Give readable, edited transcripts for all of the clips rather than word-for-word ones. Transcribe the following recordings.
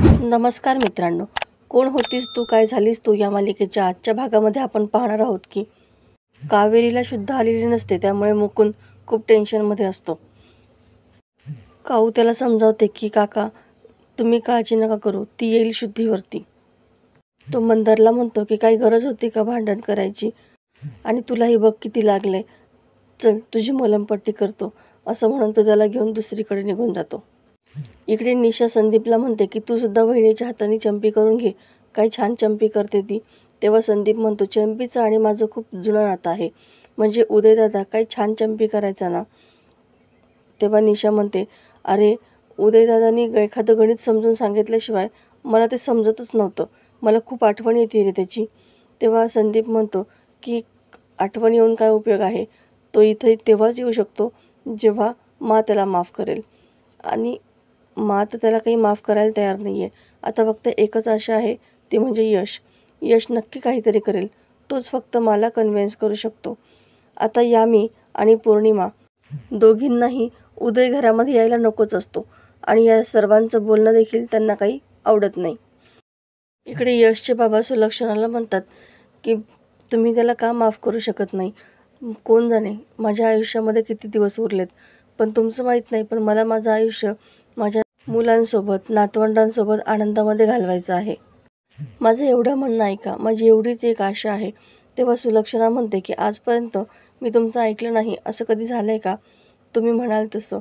नमस्कार मित्रांनो, कोण होतीस तू काय झालीस तू या मालिकेच्या आजच्या भागामध्ये आपण पाहणार आहोत की कावेरीला शुद्ध आलेली नसते, त्यामुळे मुकुंद खूप टेन्शनमध्ये असतो. काऊ त्याला समजावते की काका तुम्ही काळजी नका करू, ती येईल शुद्धीवरती. तो मंदारला म्हणतो की काही गरज होती का भांडण करायची, आणि तुलाही बघ किती लागले, चल तुझी मलमपट्टी करतो, असं म्हणून तो त्याला घेऊन दुसरीकडे निघून जातो. इकडे निशा संदीपला म्हणते की तू सुद्धा बहिणीच्या हाताने चंपी करून घे, काही छान चंपी करते ती. तेव्हा संदीप म्हणतो चंपीचं आणि माझं खूप जुनं नातं आहे, म्हणजे उदयदादा काही छान चंपी करायचा ना. तेव्हा निशा म्हणते अरे उदयदादांनी एखादं गणित समजून सांगितल्याशिवाय मला ते समजतच नव्हतं, मला खूप आठवण येते रे त्याची. तेव्हा संदीप म्हणतो की आठवण येऊन काय उपयोग आहे, तो इथे तेव्हाच येऊ शकतो जेव्हा मा त्याला माफ करेल, आणि मा तर त्याला काही माफ करायला तयार नाही आहे. आता फक्त एकच आशा आहे, ती म्हणजे यश. यश नक्की काहीतरी करेल, तोच फक्त मला कन्व्हिन्स करू शकतो. आता यामी आणि पौर्णिमा दोघींनाही उदय घरामध्ये यायला नकोच असतो, आणि या सर्वांचं बोलणं देखील त्यांना काही आवडत नाही. इकडे यशचे बाबा सुलक्षणाला म्हणतात की तुम्ही त्याला का माफ करू शकत नाही, कोण जाणे माझ्या आयुष्यामध्ये किती दिवस उरलेत, पण तुमचं माहीत नाही, पण मला माझं आयुष्य माझ्या मुलांसोबत नातवंडांसोबत आनंदामध्ये घालवायचं आहे. माझं एवढं म्हणणं ऐका, माझी एवढीच एक आशा आहे. तेव्हा सुलक्षणा म्हणते की आजपर्यंत मी तुमचं ऐकलं नाही, असं कधी झालं आहे का, तुम्ही म्हणाल तसं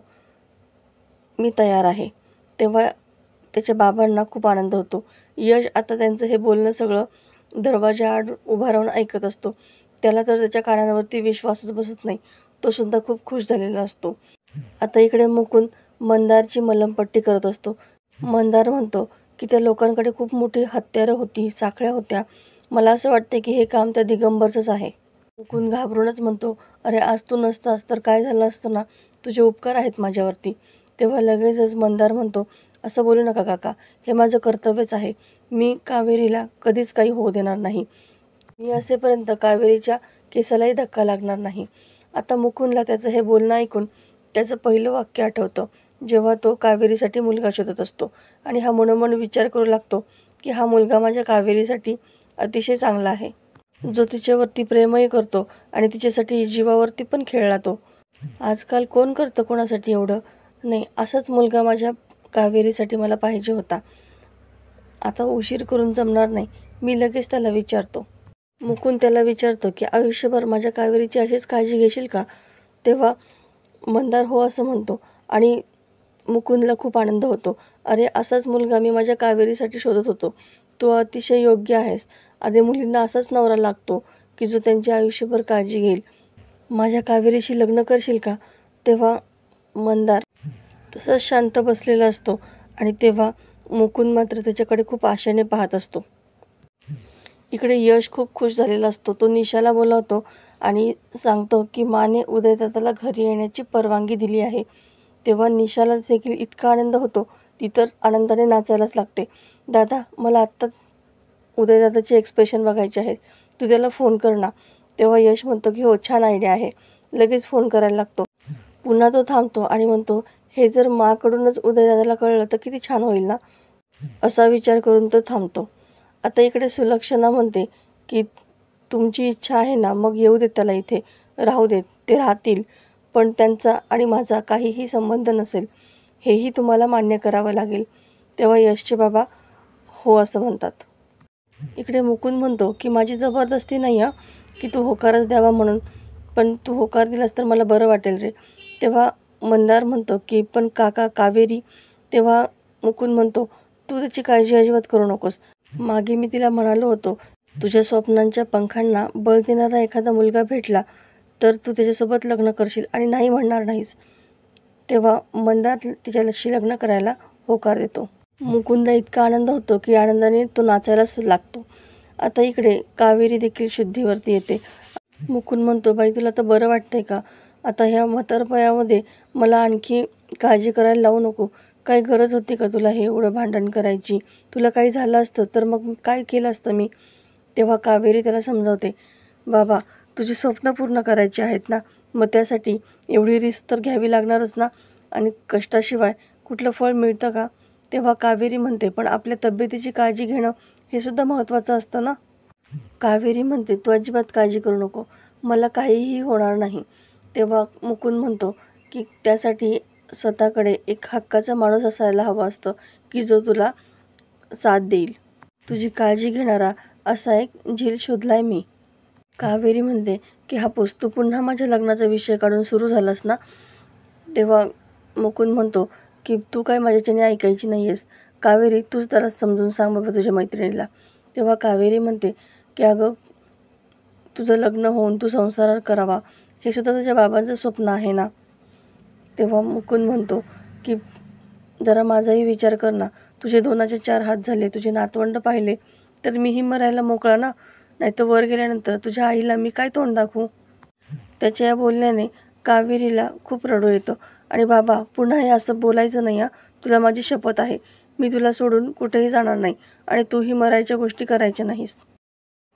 मी तयार आहे. तेव्हा त्याच्या बाबांना खूप आनंद होतो. यश आता त्यांचं हे बोलणं सगळं दरवाजाआड उभा राहून ऐकत असतो. त्याला तर त्याच्या कानांवरती विश्वासच बसत नाही, तो सुद्धा खूप खुश झालेला असतो. आता इकडे मुकुंद मंदारची मलमपट्टी करत असतो. मंदार म्हणतो की त्या लोकांकडे खूप मोठी हत्यारं होती, साखळ्या होत्या, मला असं वाटतं की हे काम त्या दिगंबरचंच आहे. मुकुंद घाबरूनच म्हणतो अरे आज तू नसतास तर काय झालं असतं ना, तुझे उपकार आहेत माझ्यावरती. तेव्हा लगेचच मंदार म्हणतो असं बोलू नका काका, हे माझं कर्तव्यच आहे, मी कावेरीला कधीच काही होऊ देणार नाही, मी असेपर्यंत कावेरीच्या केसालाही धक्का लागणार नाही. आता मुकुंदला त्याचं हे बोलणं ऐकून त्याचं पहिलं वाक्य आठवतं, जेव्हा तो कावेरीसाठी मुलगा शोधत असतो, आणि हा मनोमन विचार करू लागतो की हा मुलगा माझ्या कावेरीसाठी अतिशय चांगला आहे, जो तिच्यावरती प्रेमही करतो आणि तिच्यासाठी जीवावरती पण खेळला. तो आजकाल कोण करतं कोणासाठी एवढं, नाही असाच मुलगा माझ्या कावेरीसाठी मला पाहिजे होता. आता उशीर करून जमणार नाही, मी लगेच त्याला विचारतो. मुकुंद त्याला विचारतो की आयुष्यभर माझ्या कावेरीची अशीच काळजी घेशील का. तेव्हा मंदार हो असं म्हणतो, आणि मुकुंदला खूप आनंद होतो. अरे असाच मुलगा मी माझ्या कावेरीसाठी शोधत होतो, तो अतिशय योग्य आहेस, आणि मुलींना असाच नवरा लागतो की जो त्यांची आयुष्यभर काळजी घेईल. माझ्या कावेरीशी लग्न करशील का. तेव्हा मंदार तसंच शांत बसलेला असतो, आणि तेव्हा मुकुंद मात्र त्याच्याकडे खूप आशेने पाहत असतो. इकडे यश खूप खुश झालेला असतो. तो निशाला बोलावतो आणि सांगतो की माने उदयदादाला घरी येण्याची परवानगी दिली आहे. तेव्हा निशाला देखील इतका आनंद होतो, ती तर आनंदाने नाचायलाच लागते. दादा मला आत्ता उदयदादाचे एक्सप्रेशन बघायचे आहेत, तू त्याला फोन कर ना. तेव्हा यश म्हणतो की हो छान आयडिया आहे, लगेच फोन करायला लागतो. पुन्हा तो थांबतो आणि म्हणतो हे जर माकडूनच उदयदादाला कळलं तर किती छान होईल ना, असा विचार करून तो थांबतो. आता इकडे सुलक्षणा म्हणते की तुमची इच्छा आहे ना, मग येऊ देत त्याला इथे, राहू देत, ते राहतील, पण त्यांचा आणि माझा काहीही संबंध नसेल, हेही तुम्हाला मान्य करावं लागेल. तेव्हा यशचे बाबा हो असं म्हणतात. इकडे मुकुंद म्हणतो की माझी जबरदस्ती नाही आहे की तू होकारच द्यावा म्हणून, पण तू होकार दिलास तर मला बरं वाटेल रे. तेव्हा मंदार म्हणतो की पण काका कावेरी. तेव्हा मुकुंद म्हणतो तू त्याची काळजी अजिबात करू नकोस, मागे मी तिला म्हणालो होतो तुझ्या स्वप्नांच्या पंखांना बळ देणारा एखादा मुलगा भेटला तर तू त्याच्यासोबत लग्न करशील आणि नाही म्हणणार नाहीस. तेव्हा मंदार तिच्याशी लग्न करायला होकार देतो. मुकुंदला इतका आनंद होतो की आनंदाने तो नाचायलाच लागतो. आता इकडे कावेरी देखील शुद्धीवरती येते. मुकुंद म्हणतो बाई तुला तर बरं वाटतंय का, आता ह्या म्हातारपणामध्ये मला आणखी काळजी करायला लावू नको, काही गरज होती का तुला हे एवढं भांडण करायची, तुला काही झालं असतं तर मग काय केलं असतं मी. तेव्हा कावेरी त्याला समजावते बाबा तुझी स्वप्न पूर्ण करायची आहेत ना, मग त्यासाठी एवढी रिस्क तर घ्यावी लागणारच ना, आणि कष्टाशिवाय कुठलं फळ मिळतं का. तेव्हा कावेरी म्हणते, पण आपल्या तब्येतीची काळजी घेणं हे सुद्धा महत्त्वाचं असतं ना. कावेरी म्हणते, तू अजिबात काळजी करू नको, मला काहीही होणार नाही. तेव्हा मुकुंद म्हणतो की त्यासाठी स्वतःकडे एक हक्काचा माणूस असायला हवा असतं की जो तुला साथ देईल. तुझी काळजी घेणारा असा एक झील शोधलाय मी. कावेरी म्हणते की हापूस, तू पुन्हा माझ्या लग्नाचा विषय काढून सुरू झालास ना. तेव्हा मुकुंद म्हणतो की तू काय माझ्याच्याने ऐकायची नाही आहेस. कावेरी, तूच जरा समजून सांग बाबा तुझ्या मैत्रिणीला. तेव्हा कावेरी म्हणते की अगं, तुझं लग्न होऊन तू संसार करावा हे सुद्धा तुझ्या बाबांचं स्वप्न आहे ना. तेव्हा मुकुंद म्हणतो की जरा माझाही विचार कर ना. तुझे 2चे 4 हात झाले, तुझे नातवंड पाहिले तर मीही मरायला मोकळा ना. नाहीतर वर गेल्यानंतर तुझ्या आईला मी काय तोंड दाखवू. त्याच्या या बोलण्याने कावेरीला खूप रडू येतं. आणि बाबा, पुन्हा हे असं बोलायचं नाही. तुला माझी शपथ आहे, मी तुला सोडून कुठेही जाणार नाही आणि तूही मरायच्या गोष्टी करायच्या नाहीस.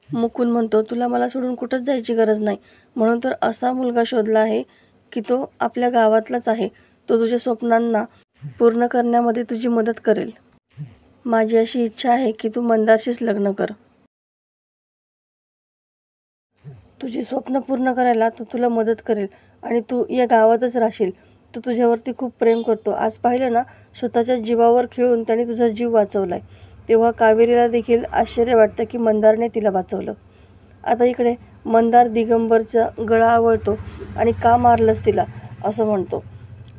मुकुंद म्हणतो, तुला मला सोडून कुठंच जायची गरज नाही. म्हणून तर असा मुलगा शोधला आहे की तो आपल्या गावातलाच आहे. तो तुझ्या स्वप्नांना पूर्ण करण्यामध्ये तुझी मदत करेल. माझी अशी इच्छा आहे की तू मंदारशीच लग्न कर. तुझी स्वप्न पूर्ण करायला तो तुला मदत करेल आणि तू या गावातच राहशील. तो तुझ्यावरती खूप प्रेम करतो. आज पाहिलं ना, स्वतःच्या जीवावर खेळून त्याने तुझा जीव वाचवलाय. तेव्हा कावेरीला देखील आश्चर्य वाटतं की मंदारने तिला वाचवलं. आता इकडे मंदार दिगंबरचा गळा आवळतो आणि का मारलंस तिला असं म्हणतो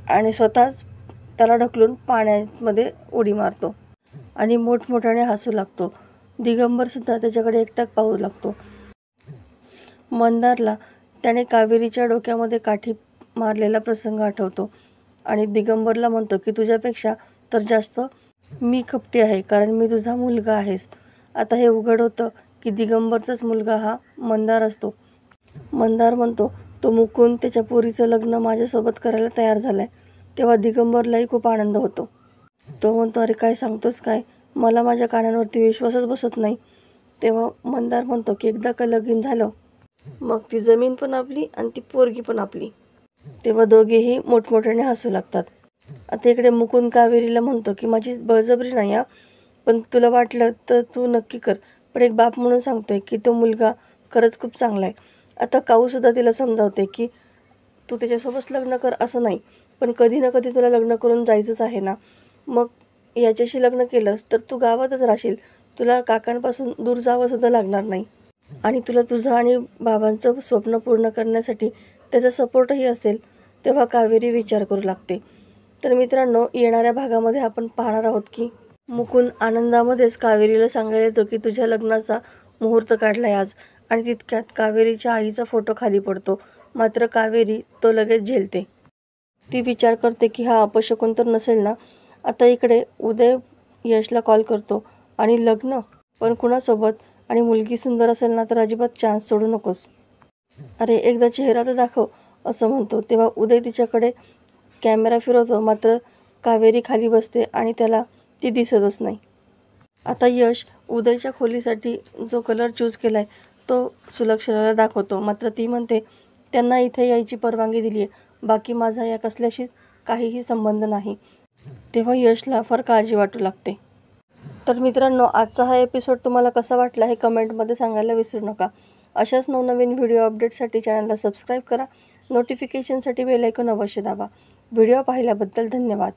आणि स्वतःच त्याला ढकलून पाण्यामध्ये उडी मारतो आणि मोठमोठ्याने हसू लागतो. दिगंबरसुद्धा त्याच्याकडे एकटक पाहू लागतो. मंदारला त्याने कावेरीच्या डोक्यामध्ये काठी मारलेला प्रसंग आठवतो आणि दिगंबरला म्हणतो की तुझ्यापेक्षा तर जास्त मी कपटी आहे, कारण मी तुझा मुलगा आहेस. आता हे उघड होतं की दिगंबरचाच मुलगा हा मंदार असतो. मंदार म्हणतो, तो मुकुंद त्याच्या पोरीचं लग्न माझ्यासोबत करायला तयार झालाय. तेव्हा दिगंबरलाही खूप आनंद होतो. तो म्हणतो, अरे काय सांगतोस काय, मला माझ्या कानांवरती विश्वासच बसत नाही. तेव्हा मंदार म्हणतो की एकदा का लगीन झालं मग ती जमीन पण आपली आणि ती पोरगी पण आपली. तेव्हा दोघेही मोठमोठ्याने हसू लागतात. आता इकडे मुकुंद कावेरीला म्हणतो की माझी बळजबरी नाही, पण तुला वाटलं तर तू नक्की कर. पण एक बाप म्हणून सांगतोय की तो मुलगा खरंच खूप चांगला आहे. आता काऊसुद्धा तिला समजावते की तू त्याच्यासोबत लग्न कर असं नाही, पण कधी ना कधी तुला लग्न करून जायचंच आहे ना. मग याच्याशी लग्न केलंस तर तू गावातच राहशील. तुला काकांपासून दूर जावंसुद्धा लागणार नाही आणि तुला तुझं आणि बाबांचं स्वप्न पूर्ण करण्यासाठी त्याचा सपोर्टही असेल. तेव्हा कावेरी विचार करू लागते. तर मित्रांनो, येणाऱ्या भागामध्ये आपण पाहणार आहोत की मुकुंद आनंदामध्येच कावेरीला सांगायला येतो की तुझ्या लग्नाचा मुहूर्त काढलाय आज. आणि तितक्यात कावेरीच्या आईचा फोटो खाली पडतो. मात्र कावेरी तो लगेच झेलते. ती विचार करते की हा अपशकुन तर नसेल ना. आता इकडे उदय यशला कॉल करतो आणि लग्न पण कुणासोबत आणि मुलगी सुंदर असेल ना तर अजिबात चान्स सोडू नकोस. अरे एकदा चेहरा तर दाखव असं म्हणतो. तेव्हा उदय तिच्याकडे कॅमेरा फिरवतो. मात्र कावेरी खाली बसते आणि त्याला ती दिसतच नाही. आता यश उदयच्या खोलीसाठी जो कलर चूज केलाय तो सुलक्षणाला दाखवतो. मात्र ती म्हणते त्यांना इथे यायची परवानगी दिली आहे, बाकी माझा या कसल्याशी काहीही संबंध नाही. तेव्हा यशला फार काळजी वाटू लागते. तर मित्रांनो, आजचा हा एपिसोड तुम्हाला कसा वाटला हे कमेंटमध्ये सांगायला विसरू नका. अशाच नवनवीन व्हिडिओ अपडेटसाठी चॅनलला सबस्क्राईब करा. नोटिफिकेशनसाठी बेल आयकॉन अवश्य दाबा. व्हिडिओ पाहिल्याबद्दल धन्यवाद.